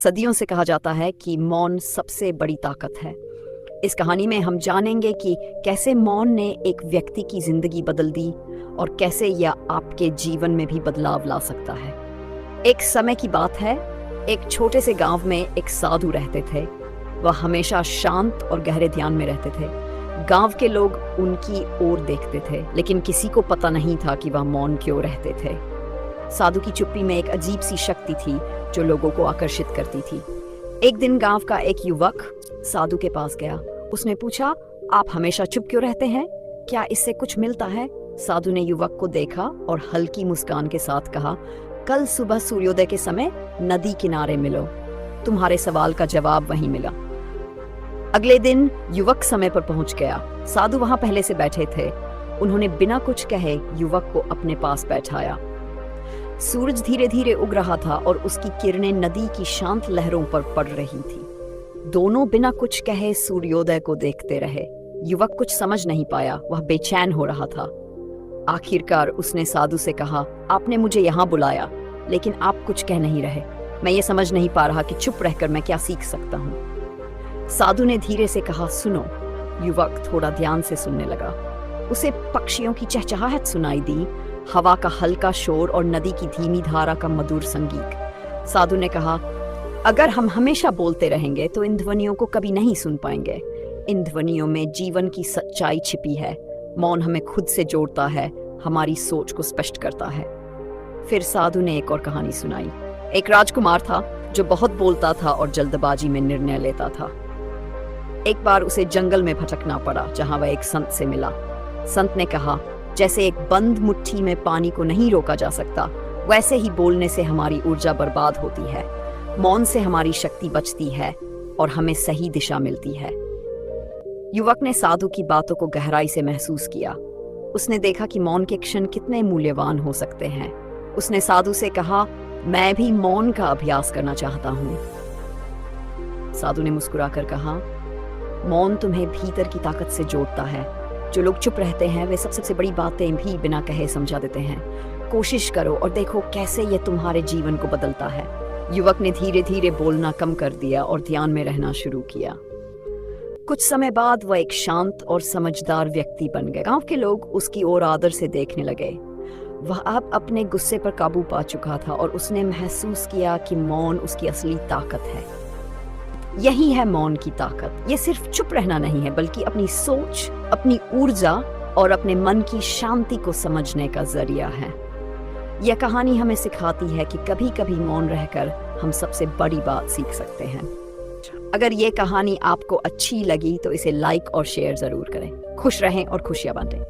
सदियों से कहा जाता है कि मौन सबसे बड़ी ताकत है। इस कहानी में हम जानेंगे कि कैसे मौन ने एक व्यक्ति की जिंदगी बदल दी और कैसे यह आपके जीवन में भी बदलाव ला सकता है। एक समय की बात है, एक छोटे से गांव में एक साधु रहते थे। वह हमेशा शांत और गहरे ध्यान में रहते थे। गांव के लोग उनकी ओर देखते थे, लेकिन किसी को पता नहीं था कि वह मौन क्यों रहते थे। साधु की चुप्पी में एक अजीब सी शक्ति थी जो लोगों को आकर्षित करती थी। एक दिन गांव का एक युवक साधु के पास गया। उसने पूछा, आप हमेशा चुप क्यों रहते हैं? क्या इससे कुछ मिलता है? साधु ने युवक को देखा और हल्की मुस्कान के साथ कहा, कल सुबह सूर्योदय के समय नदी किनारे मिलो। तुम्हारे सवाल का जवाब वहीं मिला। अगले दिन युवक समय पर पहुंच गया। साधु वहां पहले से बैठे थे। उन्होंने बिना कुछ कहे युवक को अपने पास बैठाया। सूरज धीरे धीरे उग रहा था और उसकी किरणें नदी की शांत लहरों पर पड़ रही थी। दोनों बिना कुछ कहे सूर्योदय को देखते रहे। युवक कुछ समझ नहीं पाया, वह बेचैन हो रहा था। आखिरकार उसने साधु से कहा, आपने मुझे यहाँ बुलाया, लेकिन आप कुछ कह नहीं रहे। मैं ये समझ नहीं पा रहा कि चुप रहकर मैं क्या सीख सकता हूँ। साधु ने धीरे से कहा, सुनो। युवक थोड़ा ध्यान से सुनने लगा। उसे पक्षियों की चहचहाहट सुनाई दी, हवा का हल्का शोर और नदी की धीमी धारा का मधुर संगीत। साधु ने कहा, अगर हम हमेशा बोलते रहेंगे तो इन ध्वनियों को कभी नहीं सुन पाएंगे। इन ध्वनियों में जीवन की सच्चाई छिपी है। मौन हमें खुद से जोड़ता है, हमारी सोच को स्पष्ट करता है। फिर साधु ने एक और कहानी सुनाई। एक राजकुमार था जो बहुत बोलता था और जल्दबाजी में निर्णय लेता था। एक बार उसे जंगल में भटकना पड़ा, जहां वह एक संत से मिला। संत ने कहा, जैसे एक बंद मुट्ठी में पानी को नहीं रोका जा सकता, वैसे ही बोलने से हमारी ऊर्जा बर्बाद होती है। मौन से हमारी शक्ति बचती है और हमें सही दिशा मिलती है। युवक ने साधु की बातों को गहराई से महसूस किया। उसने देखा कि मौन के क्षण कितने मूल्यवान हो सकते हैं। उसने साधु से कहा, मैं भी मौन का अभ्यास करना चाहता हूँ। साधु ने मुस्कुराकर कहा, मौन तुम्हें भीतर की ताकत से जोड़ता है। जो लोग चुप रहते हैं वे सबसे बड़ी बातें भी बिना कहे समझा देते हैं। कोशिश करो और देखो कैसे ये तुम्हारे जीवन को बदलता है। युवक ने धीरे धीरे बोलना कम कर दिया और ध्यान में रहना शुरू किया। कुछ समय बाद वह एक शांत और समझदार व्यक्ति बन गए। गांव के लोग उसकी ओर आदर से देखने लगे। वह अब अपने गुस्से पर काबू पा चुका था और उसने महसूस किया कि मौन उसकी असली ताकत है। यही है मौन की ताकत। ये सिर्फ चुप रहना नहीं है, बल्कि अपनी सोच, अपनी ऊर्जा और अपने मन की शांति को समझने का जरिया है। यह कहानी हमें सिखाती है कि कभी कभी मौन रहकर हम सबसे बड़ी बात सीख सकते हैं। अगर ये कहानी आपको अच्छी लगी तो इसे लाइक और शेयर जरूर करें। खुश रहें और खुशियां बांटें।